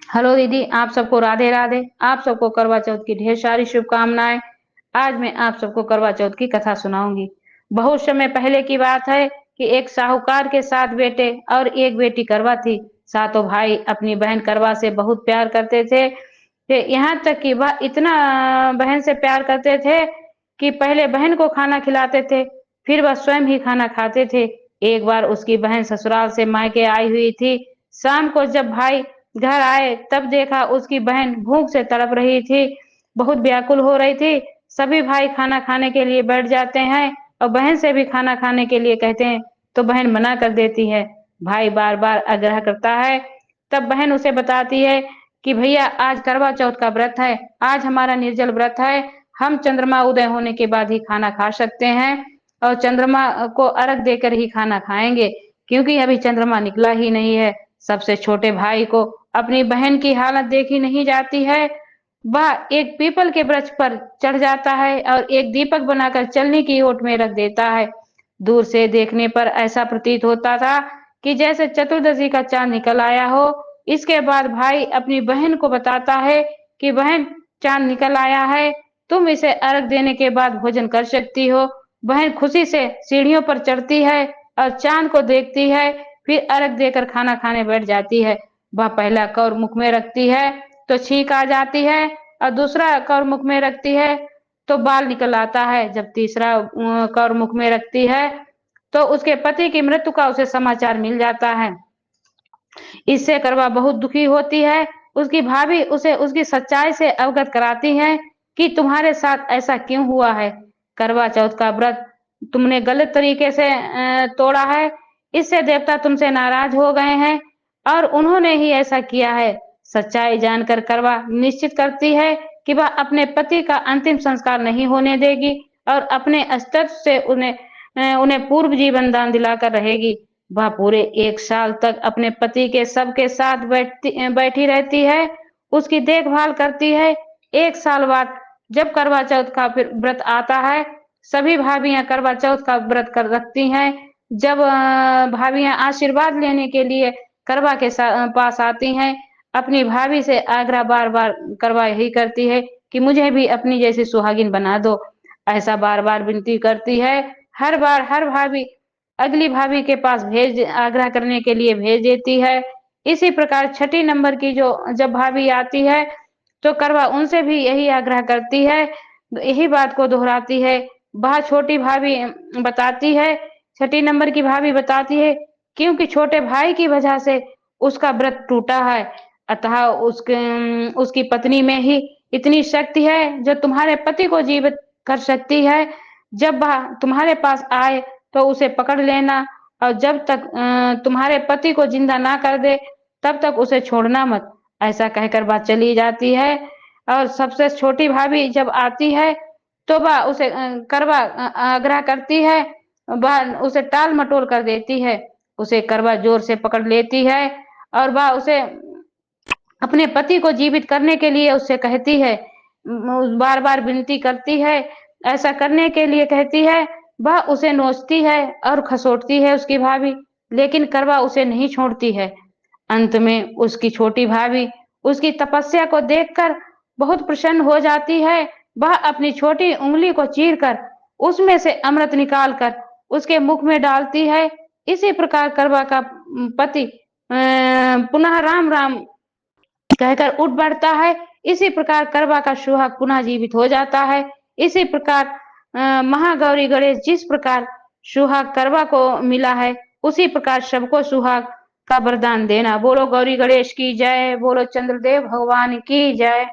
Hello दीदी, आप सबको राधे राधे। आप सबको करवा चौथ की ढेर सारी शुभकामनाएं। आज मैं आप सबको करवा चौथ की कथा सुनाऊंगी। बहुत समय पहले की बात है कि एक साहूकार के 7 बेटे और एक बेटी करवा थी। सातों भाई अपनी बहन करवा से बहुत प्यार करते थे कि यहाँ तक कि वह इतना बहन से प्यार करते थे कि पहले बहन को खाना खिलाते थे, फिर वह स्वयं ही खाना खाते थे। एक बार उसकी बहन ससुराल से मायके आई हुई थी। शाम को जब भाई घर आए तब देखा उसकी बहन भूख से तड़प रही थी, बहुत व्याकुल हो रही थी। सभी भाई खाना खाने के लिए बैठ जाते हैं और बहन से भी खाना खाने के लिए कहते हैं तो बहन मना कर देती है। भाई बार बार आग्रह करता है, तब बहन उसे बताती है कि भैया आज करवा चौथ का व्रत है, आज हमारा निर्जल व्रत है। हम चंद्रमा उदय होने के बाद ही खाना खा सकते हैं और चंद्रमा को अर्घ देकर ही खाना खाएंगे, क्योंकि अभी चंद्रमा निकला ही नहीं है। सबसे छोटे भाई को अपनी बहन की हालत देखी नहीं जाती है। वह एक पीपल के वृक्ष पर चढ़ जाता है और एक दीपक बनाकर चलनी की ओट में रख देता है। दूर से देखने पर ऐसा प्रतीत होता था कि जैसे चतुर्दशी का चांद निकल आया हो। इसके बाद भाई अपनी बहन को बताता है कि बहन, चांद निकल आया है, तुम इसे अर्घ देने के बाद भोजन कर सकती हो। बहन खुशी से सीढ़ियों पर चढ़ती है और चांद को देखती है, फिर अर्घ देकर खाना खाने बैठ जाती है। वह पहला कौर मुख में रखती है तो छींक आ जाती है और दूसरा कौर मुख में रखती है तो बाल निकल आता है। जब तीसरा कौर मुख में रखती है तो उसके पति की मृत्यु का उसे समाचार मिल जाता है। इससे करवा बहुत दुखी होती है। उसकी भाभी उसे उसकी सच्चाई से अवगत कराती है कि तुम्हारे साथ ऐसा क्यों हुआ है। करवा चौथ का व्रत तुमने गलत तरीके से तोड़ा है, इससे देवता तुमसे नाराज हो गए हैं और उन्होंने ही ऐसा किया है। सच्चाई जानकर करवा निश्चित करती है कि वह अपने पति का अंतिम संस्कार नहीं होने देगी और अपने अस्तित्व से उन्हें पूर्व जीवन दान दिलाकर रहेगी। वह पूरे 1 साल तक अपने पति के सबके साथ बैठी रहती है, उसकी देखभाल करती है। 1 साल बाद जब करवा चौथ का फिर व्रत आता है, सभी भाभियां करवा चौथ का व्रत कर रखती हैं। जब भाभियां आशीर्वाद लेने के लिए करवा के पास आती हैं, अपनी भाभी से आग्रह बार बार करवा यही करती है कि मुझे भी अपनी जैसी सुहागिन बना दो। ऐसा बार बार विनती करती है। हर बार हर भाभी अगली भाभी के पास भेज आग्रह करने के लिए भेज देती है। इसी प्रकार छठी नंबर की जो जब भाभी आती है तो करवा उनसे भी यही आग्रह करती है, यही बात को दोहराती है। वह छोटी भाभी बताती है, छठी नंबर की भाभी बताती है, क्योंकि छोटे भाई की वजह से उसका व्रत टूटा है, अतः उसकी पत्नी में ही इतनी शक्ति है जो तुम्हारे पति को जीवित कर सकती है। जब वह तुम्हारे पास आए तो उसे पकड़ लेना और जब तक तुम्हारे पति को जिंदा ना कर दे तब तक उसे छोड़ना मत। ऐसा कहकर बात चली जाती है। और सबसे छोटी भाभी जब आती है तो वह उसे करवा आग्रह करती है, वह उसे टाल मटोल कर देती है। उसे करवा जोर से पकड़ लेती है और वह उसे अपने पति को जीवित करने के लिए उससे कहती है, बार बार विनती करती है, ऐसा करने के लिए कहती है। वह उसे नोचती है और खसोटती है उसकी भाभी, लेकिन करवा उसे नहीं छोड़ती है। अंत में उसकी छोटी भाभी उसकी तपस्या को देखकर बहुत प्रसन्न हो जाती है। वह अपनी छोटी उंगली को चीरकर उसमें से अमृत निकालकर उसके मुख में डालती है। इसी प्रकार करवा का पति पुनः राम राम कहकर उठ बढ़ता है। इसी प्रकार करवा का सुहाग पुनः जीवित हो जाता है। इसी प्रकार महागौरी गणेश जिस प्रकार सुहाग करवा को मिला है, उसी प्रकार सबको सुहाग का वरदान देना। बोलो गौरी गणेश की जय, बोलो चंद्रदेव भगवान की जय।